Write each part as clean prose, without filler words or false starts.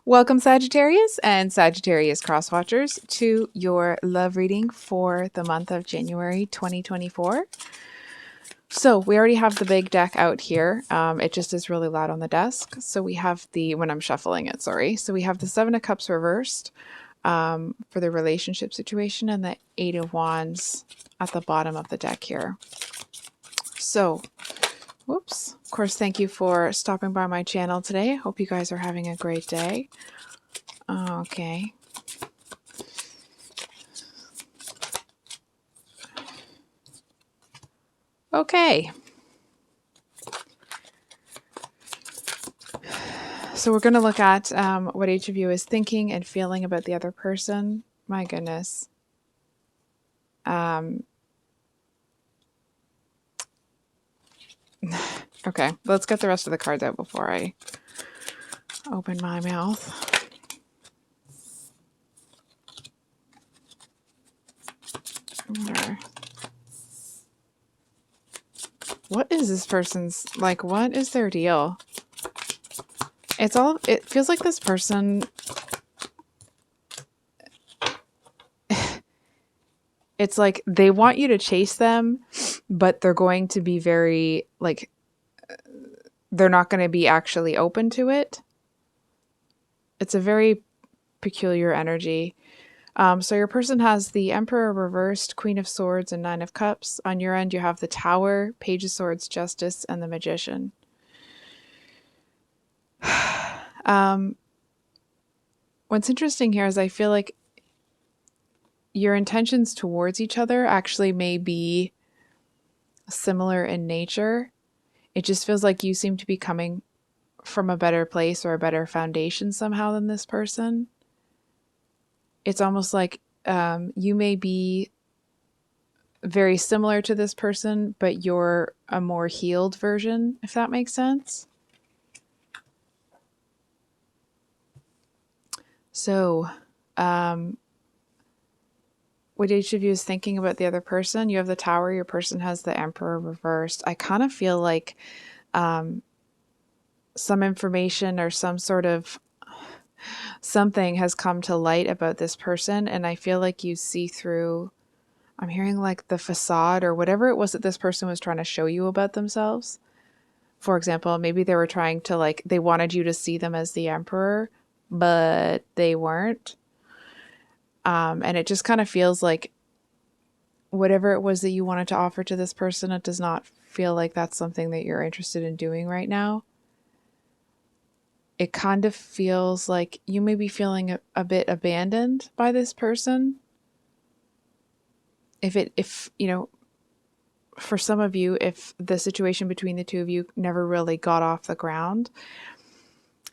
Welcome, Sagittarius and Sagittarius Crosswatchers, to your love reading for the month of January 2024. So we already have the big deck out here. It just is really loud on the desk. So we have when I'm shuffling it, sorry. So we have the Seven of Cups reversed for the relationship situation and the Eight of Wands at the bottom of the deck here. So, whoops. Of course, thank you for stopping by my channel today. Hope you guys are having a great day. Okay. Okay. So we're going to look at what each of you is thinking and feeling about the other person. My goodness. Okay, let's get the rest of the cards out before I open my mouth. What is this person's, like, what is their deal? It feels like this person, it's like they want you to chase them, but they're going to be very, like, they're not going to be actually open to it. It's a very peculiar energy. So your person has the Emperor reversed, Queen of Swords, and Nine of Cups. On your end, you have the Tower, Page of Swords, Justice, and the Magician. What's interesting here is I feel like your intentions towards each other actually may be similar in nature. It just feels like you seem to be coming from a better place or a better foundation somehow than this person. It's almost like you may be very similar to this person, but you're a more healed version, if that makes sense. So, what each of you is thinking about the other person, you have the Tower, your person has the Emperor reversed. I kind of feel like some information or some sort of something has come to light about this person, and I feel like you see through, I'm hearing like the facade or whatever it was that this person was trying to show you about themselves. For example, maybe they were trying to, like, they wanted you to see them as the Emperor, but they weren't. And it just kind of feels like whatever it was that you wanted to offer to this person, it does not feel like that's something that you're interested in doing right now. It kind of feels like you may be feeling a bit abandoned by this person. If you know, for some of you, if the situation between the two of you never really got off the ground,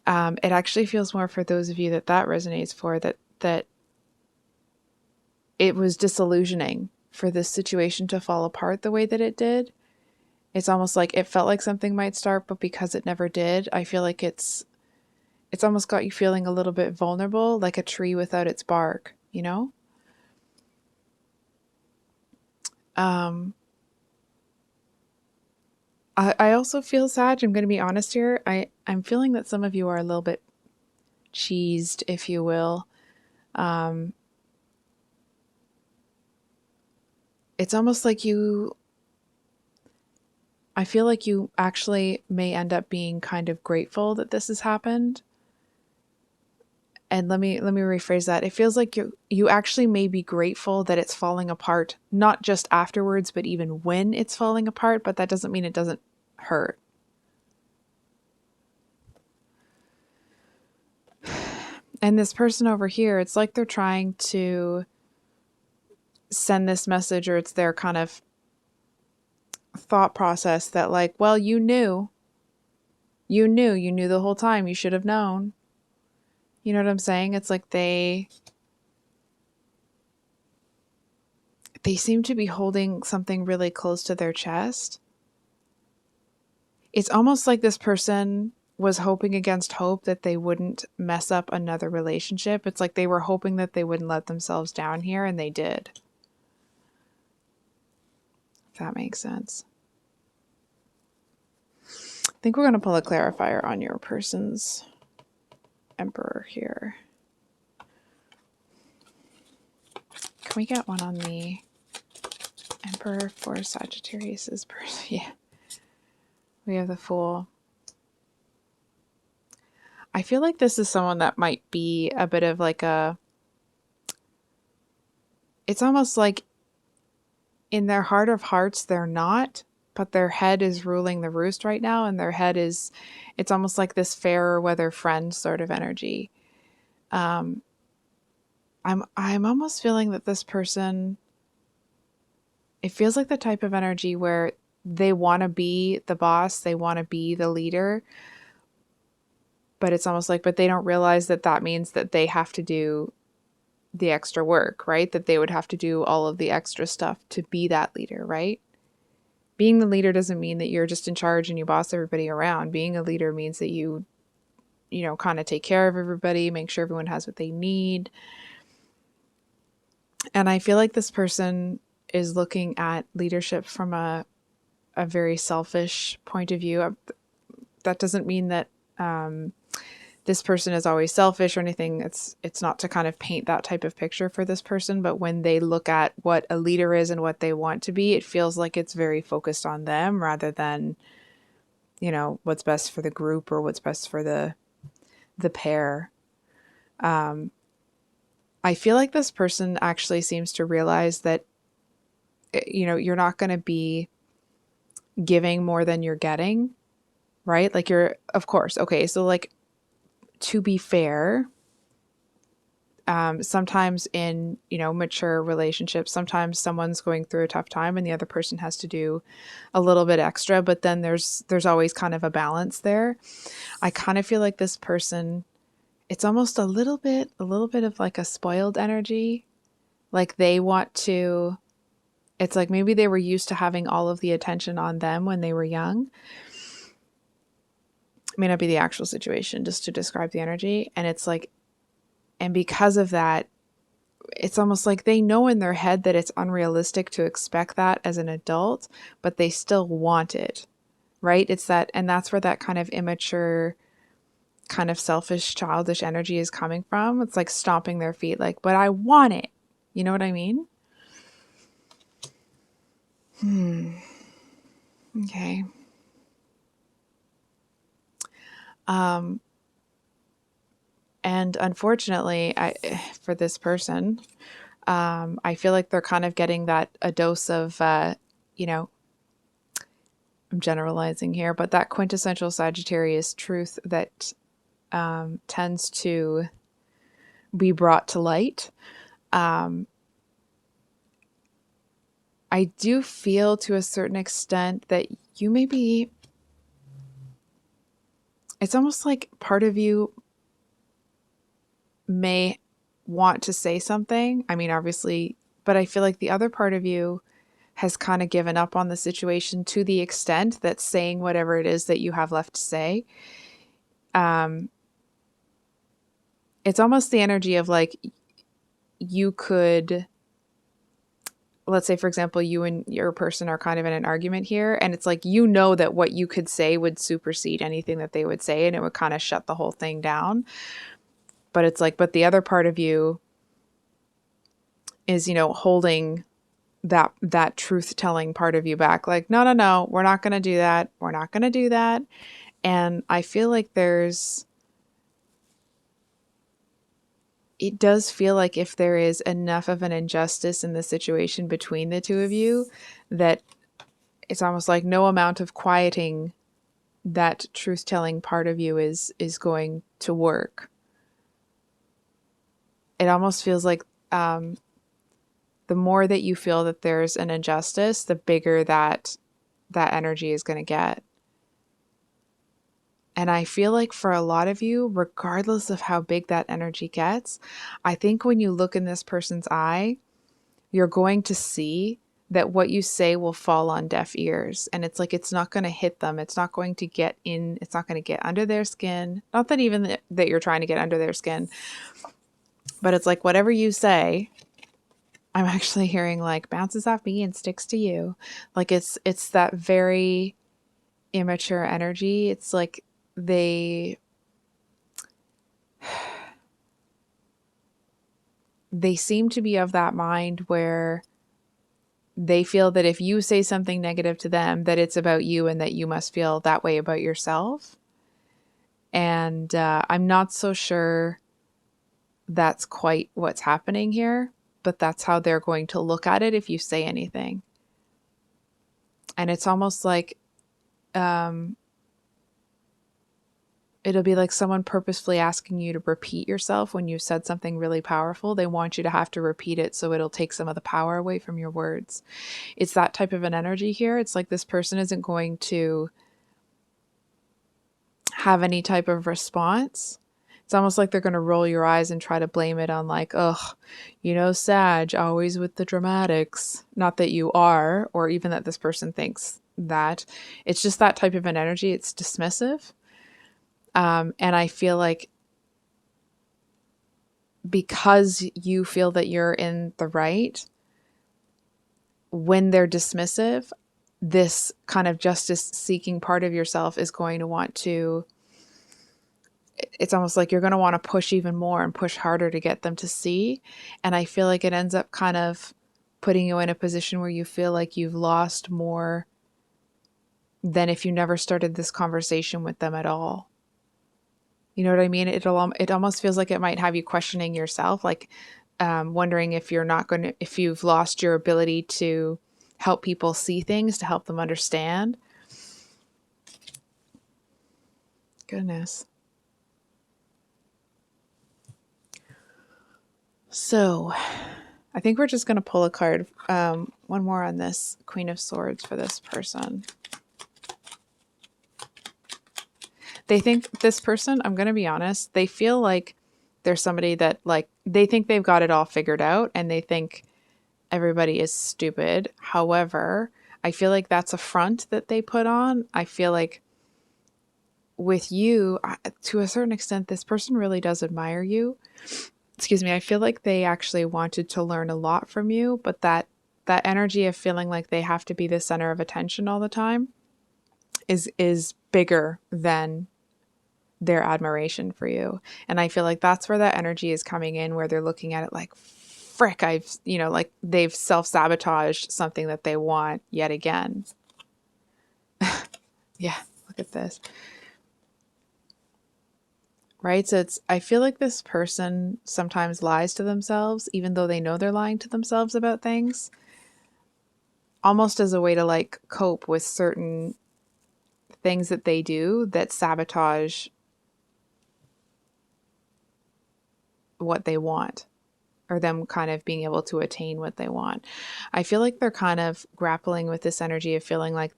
it actually feels more for those of you that resonates for, that it was disillusioning for this situation to fall apart the way that it did. It's almost like it felt like something might start, but because it never did, I feel like it's almost got you feeling a little bit vulnerable, like a tree without its bark, you know? I also feel, Sag, I'm going to be honest here, I'm feeling that some of you are a little bit cheesed, if you will. It's almost like I feel like you actually may end up being kind of grateful that this has happened. And let me rephrase that. It feels like you actually may be grateful that it's falling apart, not just afterwards, but even when it's falling apart, but that doesn't mean it doesn't hurt. And this person over here, it's like they're trying to send this message, or it's their kind of thought process that, like, well, you knew the whole time, you should have known. You know what I'm saying? It's like they seem to be holding something really close to their chest. It's almost like this person was hoping against hope that they wouldn't mess up another relationship. It's like they were hoping that they wouldn't let themselves down here, and they did. If that makes sense. I think we're going to pull a clarifier on your person's Emperor here. Can we get one on the Emperor for Sagittarius's person? Yeah. We have the Fool. I feel like this is someone that might be a bit of like a, it's almost like in their heart of hearts, they're not, but their head is ruling the roost right now. And their head is, it's almost like this fair weather friend sort of energy. I'm almost feeling that this person, it feels like the type of energy where they want to be the boss, they want to be the leader, but it's almost like, but they don't realize that that means that they have to do the extra work, right? That they would have to do all of the extra stuff to be that leader, right? Being the leader doesn't mean that you're just in charge and you boss everybody around. Being a leader means that you kind of take care of everybody, make sure everyone has what they need. And I feel like this person is looking at leadership from a very selfish point of view. That doesn't mean that this person is always selfish or anything. It's not to kind of paint that type of picture for this person, but when they look at what a leader is and what they want to be, it feels like it's very focused on them rather than, what's best for the group or what's best for the pair. I feel like this person actually seems to realize that, you're not going to be giving more than you're getting, right? Like of course, okay, so like, to be fair, sometimes in, mature relationships, sometimes someone's going through a tough time and the other person has to do a little bit extra, but then there's always kind of a balance there. I kind of feel like this person, it's almost a little bit of like a spoiled energy. Like they want to, it's like maybe they were used to having all of the attention on them when they were young. It may not be the actual situation, just to describe the energy. And it's like, and because of that, it's almost like they know in their head that it's unrealistic to expect that as an adult, but they still want it, right? It's that, and that's where that kind of immature, kind of selfish, childish energy is coming from. It's like stomping their feet, like, but I want it. You know what I mean? Okay. And unfortunately, for this person, I feel like they're kind of getting a dose of, I'm generalizing here, but that quintessential Sagittarius truth that tends to be brought to light. I do feel to a certain extent that you may be, it's almost like part of you may want to say something. I mean, obviously, but I feel like the other part of you has kind of given up on the situation to the extent that saying whatever it is that you have left to say. It's almost the energy of like, you could, let's say, for example, you and your person are kind of in an argument here, and it's like, that what you could say would supersede anything that they would say, and it would kind of shut the whole thing down. But it's like, but the other part of you is, holding that truth-telling part of you back. Like, no, we're not going to do that. We're not going to do that. And I feel like it does feel like if there is enough of an injustice in the situation between the two of you, that it's almost like no amount of quieting that truth-telling part of you is going to work. It almost feels like the more that you feel that there's an injustice, the bigger that energy is going to get. And I feel like for a lot of you, regardless of how big that energy gets, I think when you look in this person's eye, you're going to see that what you say will fall on deaf ears. And it's like, it's not going to hit them. It's not going to get in. It's not going to get under their skin. Not that even that you're trying to get under their skin, but it's like whatever you say, I'm actually hearing like bounces off me and sticks to you. Like it's that very immature energy. It's like they seem to be of that mind where they feel that if you say something negative to them, that it's about you and that you must feel that way about yourself. And I'm not so sure that's quite what's happening here, but that's how they're going to look at it if you say anything. And it's almost like it'll be like someone purposefully asking you to repeat yourself when you said something really powerful. They want you to have to repeat it so it'll take some of the power away from your words. It's that type of an energy here. It's like this person isn't going to have any type of response. It's almost like they're going to roll your eyes and try to blame it on like, ugh, you know, Sag, always with the dramatics. Not that you are, or even that this person thinks that. It's just that type of an energy. It's dismissive. And I feel like because you feel that you're in the right, when they're dismissive, this kind of justice seeking part of yourself is going to want to, it's almost like you're going to want to push even more and push harder to get them to see. And I feel like it ends up kind of putting you in a position where you feel like you've lost more than if you never started this conversation with them at all. You know what I mean? It almost feels like it might have you questioning yourself, like wondering if if you've lost your ability to help people see things, to help them understand. Goodness. So I think we're just going to pull a card, one more on this Queen of Swords for this person. They think this person, I'm going to be honest, they feel like there's somebody that like, they think they've got it all figured out and they think everybody is stupid. However, I feel like that's a front that they put on. I feel like with you, to a certain extent, this person really does admire you. Excuse me. I feel like they actually wanted to learn a lot from you, but that energy of feeling like they have to be the center of attention all the time is bigger than their admiration for you. And I feel like that's where that energy is coming in, where they're looking at it like, frick, like they've self-sabotaged something that they want yet again. Yeah, look at this. Right? So I feel like this person sometimes lies to themselves, even though they know they're lying to themselves about things, almost as a way to like cope with certain things that they do that sabotage what they want, or them kind of being able to attain what they want. I feel like they're kind of grappling with this energy of feeling like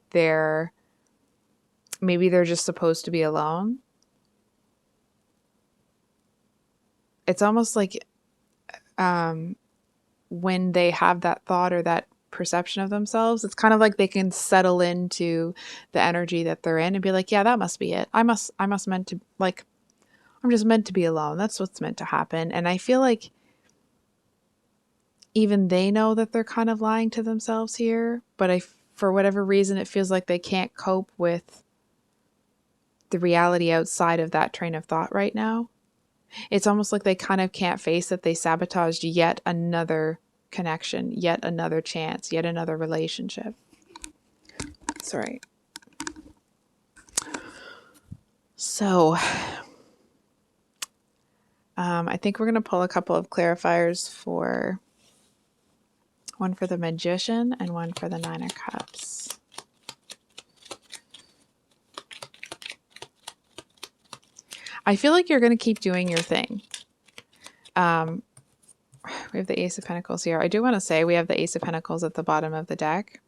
maybe they're just supposed to be alone. It's almost like when they have that thought or that perception of themselves, it's kind of like they can settle into the energy that they're in and be like, yeah, that must be it. I'm just meant to be alone. That's what's meant to happen. And I feel like even they know that they're kind of lying to themselves here, but for whatever reason, it feels like they can't cope with the reality outside of that train of thought right now. It's almost like they kind of can't face that they sabotaged yet another connection, yet another chance, yet another relationship. Sorry. So, I think we're going to pull a couple of clarifiers for one for the Magician and one for the Nine of Cups. I feel like you're going to keep doing your thing. We have the Ace of Pentacles here. I do want to say we have the Ace of Pentacles at the bottom of the deck,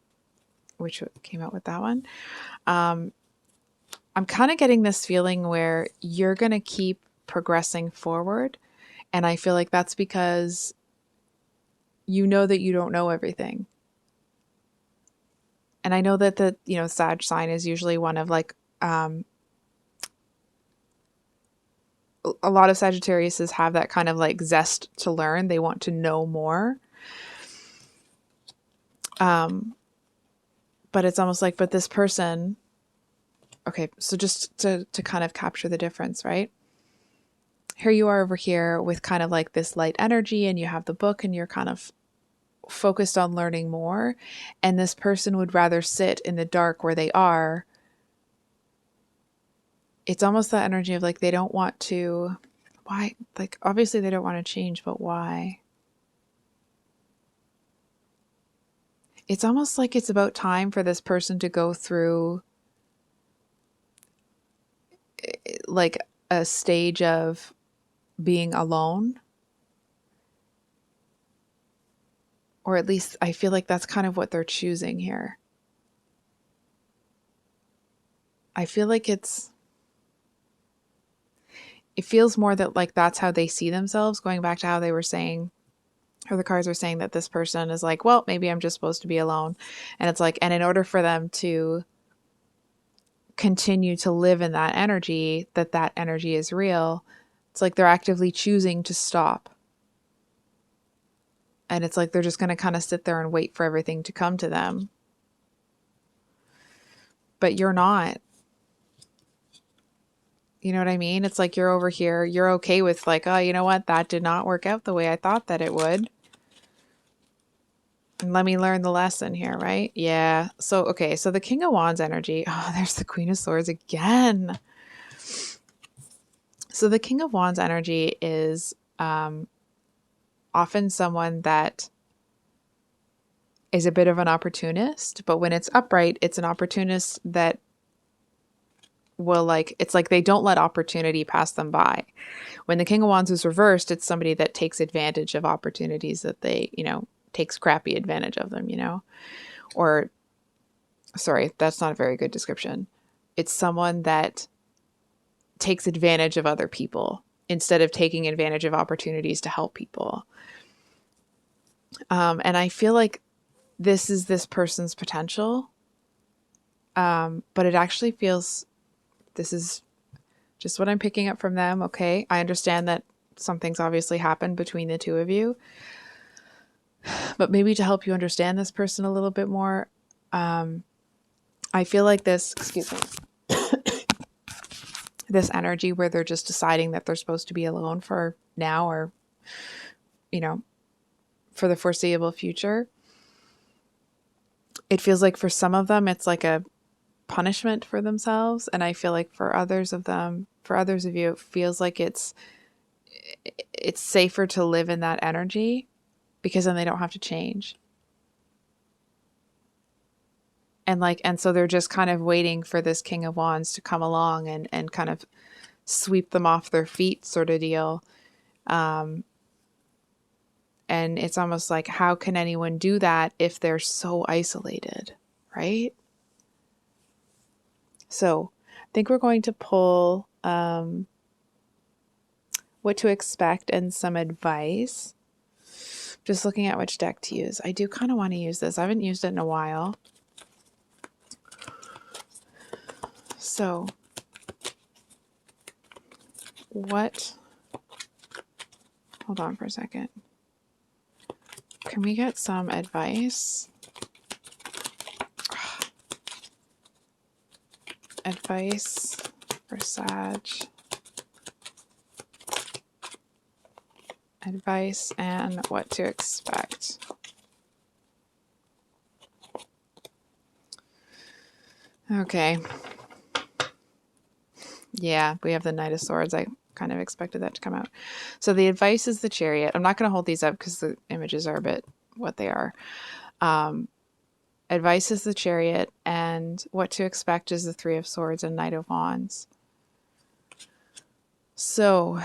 which came out with that one. I'm kind of getting this feeling where you're going to keep progressing forward. And I feel like that's because you know that you don't know everything. And I know that Sag sign is usually one of like, a lot of Sagittariuses have that kind of like zest to learn. They want to know more. But it's almost like, but this person, okay, so just to kind of capture the difference, right? here you are over here with kind of like this light energy, and you have the book and you're kind of focused on learning more. And this person would rather sit in the dark where they are. It's almost that energy of like, they don't want to, why? Like, obviously they don't want to change, but why? It's almost like it's about time for this person to go through like a stage of being alone. Or at least I feel like that's kind of what they're choosing here. I feel like it feels more that like that's how they see themselves, going back to how they were saying, or the cards are saying that this person is like, well, maybe I'm just supposed to be alone. And it's like, and in order for them to continue to live in that energy is real, it's like they're actively choosing to stop. And it's like they're just going to kind of sit there and wait for everything to come to them. But you're not. You know what I mean? It's like you're over here, you're okay with like, oh, you know what? That did not work out the way I thought that it would. And let me learn the lesson here, right? Yeah. So, okay. So the King of Wands energy. Oh, there's the Queen of Swords again. So the King of Wands energy is often someone that is a bit of an opportunist, but when it's upright, it's an opportunist that will like, it's like they don't let opportunity pass them by. When the King of Wands is reversed, it's somebody that takes advantage of opportunities that they, takes crappy advantage of them, or sorry, that's not a very good description. It's someone that takes advantage of other people instead of taking advantage of opportunities to help people. And I feel like this is this person's potential. But it actually feels, this is just what I'm picking up from them. Okay. I understand that something's obviously happened between the two of you, but maybe to help you understand this person a little bit more, I feel like this, excuse me, this energy where they're just deciding that they're supposed to be alone for now, or, for the foreseeable future. It feels like for some of them, it's like a punishment for themselves. And I feel like for others of you, it feels like it's safer to live in that energy because then they don't have to change. And so they're just kind of waiting for this King of Wands to come along and kind of sweep them off their feet sort of deal. And it's almost like, how can anyone do that if they're so isolated, right? So I think we're going to pull what to expect and some advice. Just looking at which deck to use. I do kind of want to use this. I haven't used it in a while. So hold on for a second. Can we get some advice? Advice for Sag. Advice and what to expect. Okay. Yeah, we have the Knight of Swords. I kind of expected that to come out. So the advice is the Chariot. I'm not going to hold these up because the images are a bit what they are. Advice is the Chariot, and what to expect is the Three of Swords and Knight of Wands. So,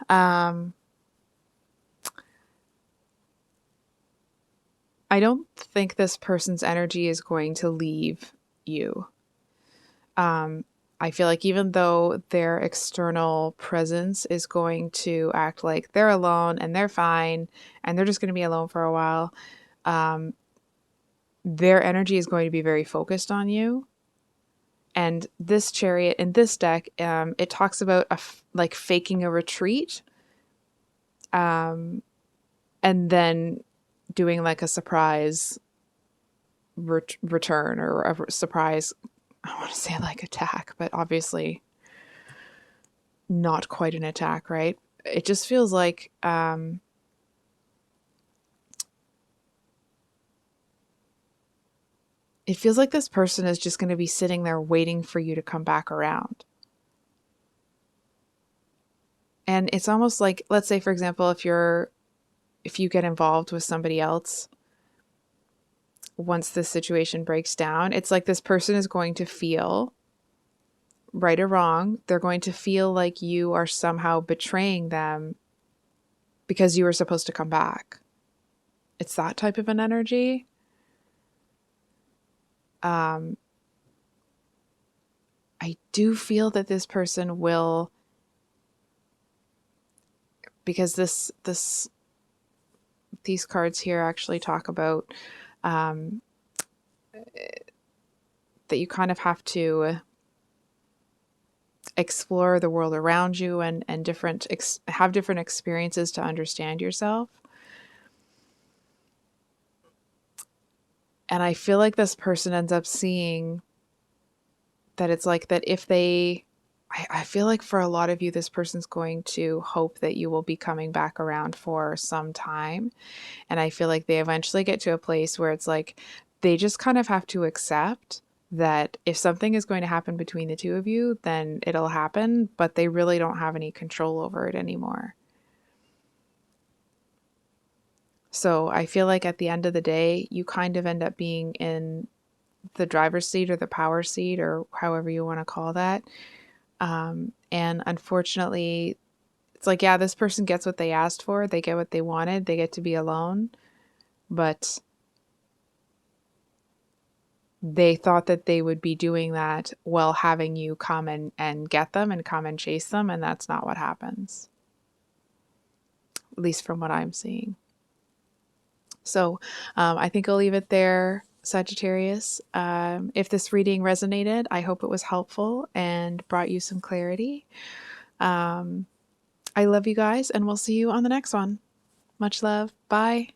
I don't think this person's energy is going to leave you. I feel like even though their external presence is going to act like they're alone and they're fine and they're just going to be alone for a while, their energy is going to be very focused on you. And this Chariot in this deck, it talks about like faking a retreat, and then doing like a surprise return or a surprise, I want to say like attack, but obviously not quite an attack, right? It just feels like it feels like this person is just going to be sitting there waiting for you to come back around. And it's almost like, let's say, for example, if you get involved with somebody else, once this situation breaks down, it's like this person is going to feel, right or wrong, they're going to feel like you are somehow betraying them because you were supposed to come back. It's that type of an energy. I do feel that this person will, because these cards here actually talk about um, that you kind of have to explore the world around you and have different experiences to understand yourself. And I feel like this person ends up seeing that it's like that if they, I feel like for a lot of you, this person's going to hope that you will be coming back around for some time. And I feel like they eventually get to a place where it's like they just kind of have to accept that if something is going to happen between the two of you, then it'll happen, but they really don't have any control over it anymore. So I feel like at the end of the day, you kind of end up being in the driver's seat or the power seat or however you want to call that. And unfortunately, it's like, yeah, this person gets what they asked for. They get what they wanted. They get to be alone. But they thought that they would be doing that while having you come and get them and come and chase them. And that's not what happens, at least from what I'm seeing. So I think I'll leave it there, Sagittarius. If this reading resonated, I hope it was helpful and brought you some clarity. I love you guys, and we'll see you on the next one. Much love. Bye.